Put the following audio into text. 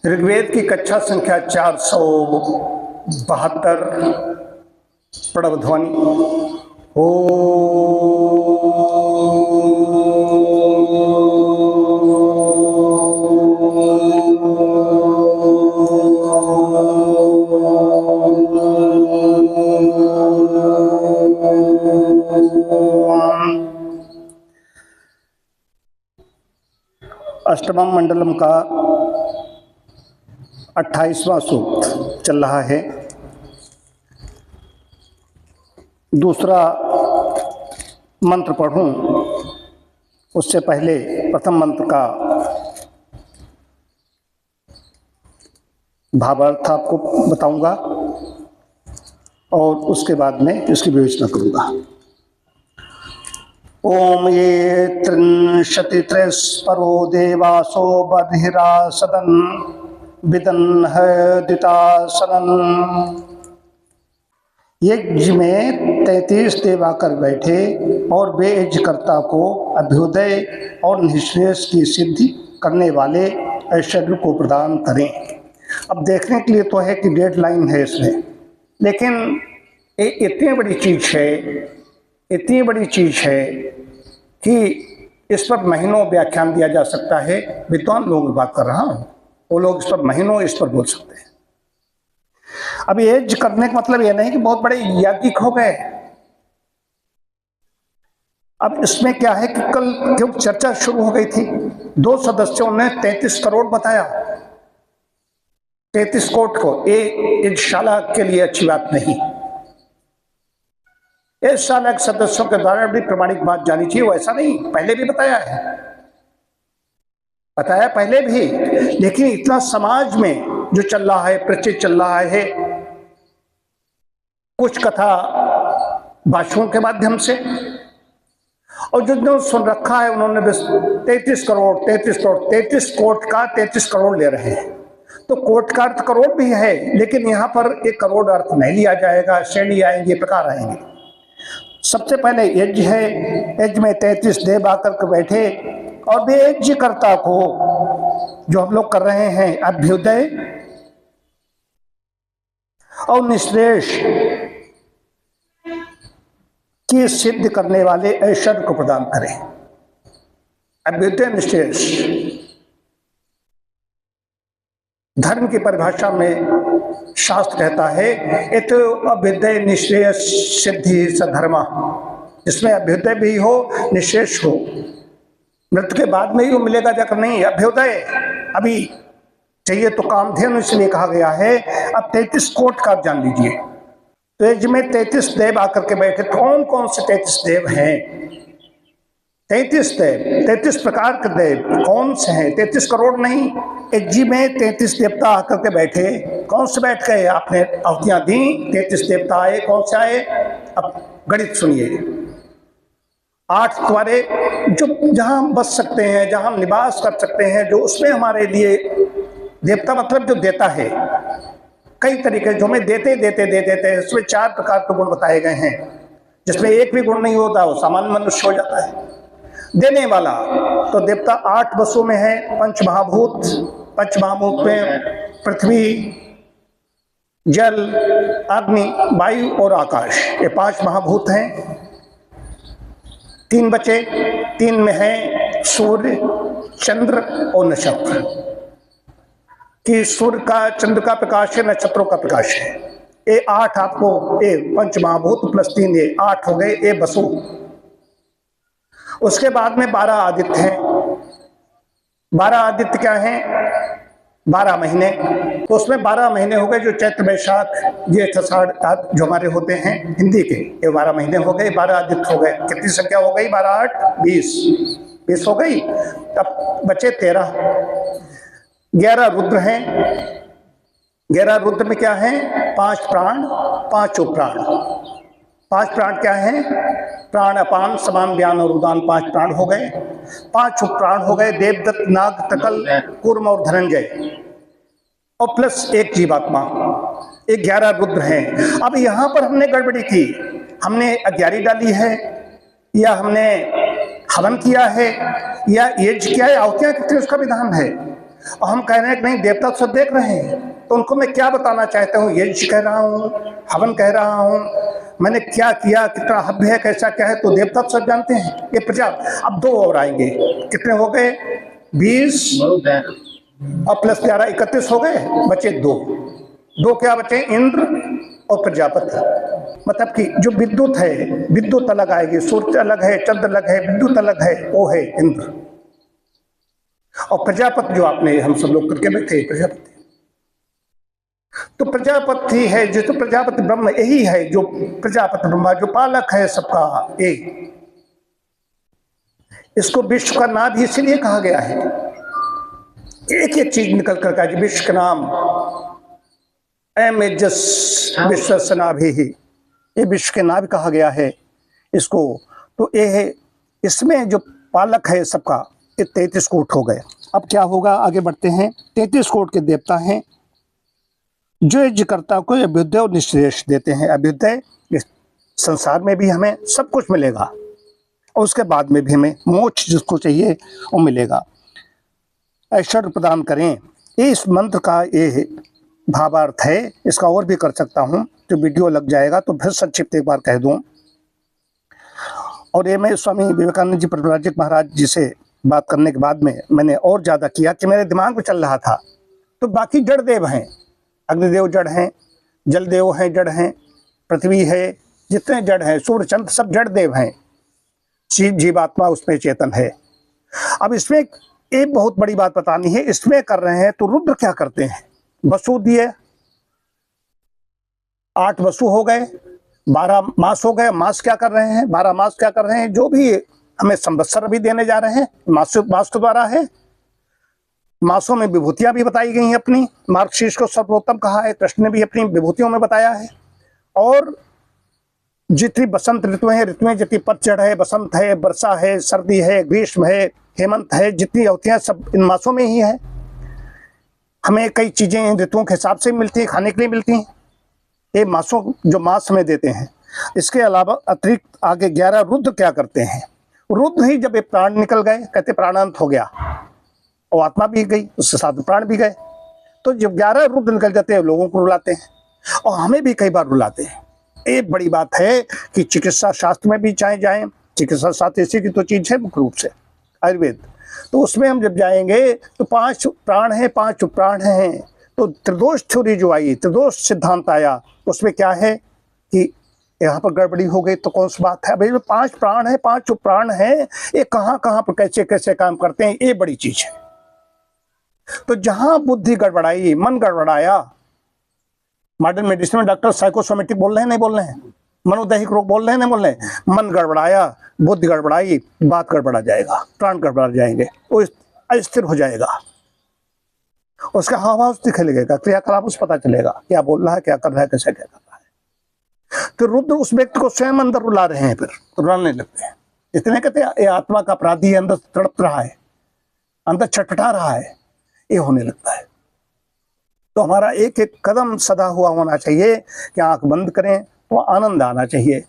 ऋग्वेद की कक्षा संख्या 472 प्रणव ध्वनि। ओ अष्टमम मंडलम का 28वां सूक्त चल रहा है। दूसरा मंत्र पढ़ूं उससे पहले प्रथम मंत्र का भावार्थ आपको बताऊंगा और उसके बाद में इसकी विवेचना करूंगा। ओम ये त्रिंशतित्रस्परो देवासो बधिरासदन विदन है दितासनन। यज्ञ में 33 देव आकर बैठे और वे यज्ञकर्ता को अभ्युदय और निःश्रेयस की सिद्धि करने वाले ऐश्वर्य को प्रदान करें। अब देखने के लिए तो है कि डेडलाइन है इसमें, लेकिन इतनी बड़ी चीज है कि इस पर महीनों व्याख्यान दिया जा सकता है। विद्वान लोगों की बात कर रहा हूँ, वो लोग इस पर महीनों इस पर बोल सकते हैं। अब यज्ञ करने का मतलब यह नहीं कि बहुत बड़े याज्ञिक हो गए। अब इसमें क्या है कि कल क्यों चर्चा शुरू हो गई थी, 2 सदस्यों ने 33 करोड़ बताया। 33 करोड़ को यज्ञशाला के लिए अच्छी बात नहीं। यज्ञशाला के सदस्यों के द्वारा भी प्रमाणिक बात जानी चाहिए, वैसा नहीं। पहले भी बताया पहले भी, लेकिन इतना समाज में जो चल रहा है, प्रचलित चल रहा है, कुछ कथा भाषणों के माध्यम से, और जो सुन रखा है उन्होंने बस 33 करोड़ का 33 करोड़ ले रहे हैं। तो कोट का अर्थ करोड़ भी है, लेकिन यहाँ पर एक करोड़ अर्थ नहीं लिया जाएगा। श्रेणी आएंगे, प्रकार आएंगे। सबसे पहले यज्ञ है। यज्ञ में 33 देव आकर के बैठे और वे यज्ञकर्ता को, जो हम लोग कर रहे हैं, अभ्युदय और निःश्रेयस की सिद्ध करने वाले ऐश्वर्य को प्रदान करें। अभ्युदय निःश्रेयस धर्म की परिभाषा में शास्त्र कहता है इत अभ्युदय निःश्रेयस सिद्धि सधर्मा। इसमें अभ्युदय भी हो, निःश्रेयस हो। मृत्यु के बाद में ही वो मिलेगा जाकर नहीं। अभ्युदय अभी चाहिए तो कामधेनु इसलिए कहा गया है। अब 33 कोट का जान लीजिए। तो यज्ञ में 33 देव आकर के बैठे। कौन कौन से 33 देव हैं? 33 देव, 33 प्रकार के देव कौन से हैं? 33 करोड़ नहीं। यज्ञ में 33 देवता आकर के बैठे। कौन से बैठ गए? आपने आहुतियां दी, 33 देवता आए। कौन से आए? अब गणित सुनिए। 8 तुम्हारे जो जहां हम बस सकते हैं, जहां हम निवास कर सकते हैं, जो उसमें हमारे लिए देवता मतलब जो देता है, कई तरीके जो हमें देते हैं। उसमें 4 प्रकार के गुण बताए गए हैं। जिसमें एक भी गुण नहीं होता वो सामान्य मनुष्य हो जाता है। देने वाला तो देवता 8 बसों में है। पंचमहाभूत में पृथ्वी, जल, अग्नि, वायु और आकाश, ये 5 महाभूत हैं। 3 बचे। 3 में है सूर्य, चंद्र और नक्षत्र। कि सूर्य का, चंद्र का प्रकाश है, नक्षत्रों का प्रकाश है। ये 8 आपको, ये पंचमहाभूत प्लस 3, ये 8 हो गए। ये बसु। उसके बाद में 12 आदित्य हैं। 12 आदित्य क्या हैं? 12 महीने। तो उसमें 12 महीने हो गए, जो चैत्र, वैशाख, जेठ, आषाढ़ जो हमारे होते हैं हिंदी के, ये 12 महीने हो गए। 12 आदित्य हो गए। कितनी संख्या हो गई? 12 8 20 हो गई। अब बचे 13। 11 रुद्र हैं। 11 रुद्र में क्या है? 5 प्राण, 5 उपप्राण। 5 प्राण क्या है? प्राण, अपान, समान, व्यान और उदान। 5 प्राण हो गए। 5 उपप्राण हो गए। देवदत्त, नाग, तकल, कूर्म और धनंजय, और प्लस 1 जीवात्मा। 11 रुद्र हैं। अब यहां पर हमने गड़बड़ी की। हमने अग्यारी डाली है, या हमने हवन किया है, या यज्ञ किया है, आहुतियां कितनी, उसका विधान है। और हम कह रहे हैं कि नहीं देवता सब देख रहे हैं। तो उनको मैं क्या बताना चाहता हूँ, यज्ञ कह रहा हूँ, हवन कह रहा हूँ, मैंने क्या किया, कितना हव्य है, कैसा क्या है, तो देवता सब जानते हैं। ये प्रजा, अब 2 और आएंगे, कितने हो गए, 20 और प्लस 11 31 हो गए, बचे 2 क्या बचे, इंद्र और प्रजापति। मतलब कि जो विद्युत है, विद्युत अलग आएगी, सूर्य अलग है, चंद्र अलग है, विद्युत अलग है, वो है इंद्र। और प्रजापति जो आपने हम सब लोग करके बैठे प्रजापति, तो प्रजापति है जो, तो प्रजापति ब्रह्म यही है जो प्रजापति ब्रह्मा जो पालक है सबका एक। इसको विश्व का नाम भी इसीलिए कहा गया है, एक एक चीज निकल कर का विश्व का नाम विश्व नाभि ही, ये विश्व के नाभि कहा गया है इसको। तो ये है, इसमें जो पालक है सबका, ये 33 कोट हो गए। अब क्या होगा, आगे बढ़ते हैं। 33 कोट के देवता हैं जो यज्ञकर्ता को अभ्युदय और निश्रेयस देते हैं। अभ्युदय, इस संसार में भी हमें सब कुछ मिलेगा और उसके बाद में भी हमें मोक्ष जिसको चाहिए वो मिलेगा। ऐश्वर्य प्रदान करें, ये इस मंत्र का ये भावार्थ है। इसका और भी कर सकता हूँ, जो वीडियो लग जाएगा तो फिर संक्षिप्त एक बार कह दूँ। और ये मैं स्वामी विवेकानंद जी परिव्राजक महाराज जी से बात करने के बाद में मैंने और ज़्यादा किया कि मेरे दिमाग में चल रहा था। तो बाकी जड़ देव हैं, अग्निदेव जड़ हैं, जलदेव हैं जड़ हैं, पृथ्वी है, जितने जड़ हैं, सूर्य चंद्र सब जड़ देव हैं, शिव जीवात्मा उसमें चेतन है। अब इसमें एक बहुत बड़ी बात बतानी है, इसमें कर रहे हैं तो रुद्र क्या करते हैं, वसु दिए, 8 वसु हो गए, 12 मास हो गए। मास क्या कर रहे हैं, 12 मास क्या कर रहे हैं, जो भी हमें संवत्सर अभी देने जा रहे हैं, मास के द्वारा है। मासों में विभूतियां भी बताई गई हैं अपनी, मार्गशीर्ष को सर्वोत्तम कहा है, कृष्ण ने भी अपनी विभूतियों में बताया है। और जितनी बसंत ऋतु है, ऋतुएं जितनी पतझड़ है, बसंत है, वर्षा है, सर्दी है, ग्रीष्म है, हेमंत है, जितनी अवधियां सब इन मासों में ही है। हमें कई चीजें इन ऋतुओं के हिसाब से मिलती हैं, खाने के लिए मिलती हैं, ये मासों जो मास में देते हैं। इसके अलावा अतिरिक्त आगे 11 रुद्र क्या करते हैं, रुद्र ही जब ये प्राण निकल गए, कहते प्राणांत हो गया और आत्मा भी गई, उसके साथ प्राण भी गए, तो जब 11 रुद्र निकल जाते हैं लोगों को रुलाते हैं और हमें भी कई बार रुलाते हैं। एक बड़ी बात है कि चिकित्सा शास्त्र में भी चाहे जाएं, चिकित्सा शास्त्र इसी की तो चीज है मुख्य रूप से, आयुर्वेद, तो उसमें हम जब जाएंगे तो 5 प्राण हैं, 5 प्राण हैं। तो त्रिदोष थ्योरी जो आई, त्रिदोष सिद्धांत आया, उसमें क्या है कि यहाँ पर गड़बड़ी हो गई तो कौन सी बात है भाई, 5 प्राण है, 5 प्राण हैं, ये कहाँ कहाँ पर कैसे कैसे काम करते हैं, ये बड़ी चीज है। तो जहां बुद्धि गड़बड़ाई, मन गड़बड़ाया, मॉडर्न मेडिसिन में डॉक्टर साइकोसोमेटिक बोल रहे हैं, नहीं बोल रहे हैं, मनोदैहिक रोग बोल रहे हैं, नहीं बोल रहे हैं, मन गड़बड़ाया, बुद्धि गड़बड़ाई, बात गड़बड़ा जाएगा, प्राण गड़बड़ा जाएंगे, वो अस्थिर हो जाएगा, उसका हाव भाव दिखने लगेगा, क्रियाकलाप उस पता चलेगा क्या बोल रहा है, क्या कर रहा है, कैसे क्या कर रहा है। तो रुद्र उस व्यक्ति को स्वयं अंदर रुला रहे हैं, फिर रुलाने लगते हैं। इतने कहते हैं ये आत्मा का अपराधी है, अंदर तड़प रहा है, अंदर छटपटा रहा है, ये होने लगता है। तो हमारा एक एक कदम सदा हुआ होना चाहिए कि आंख बंद करें तो आनंद आना चाहिए।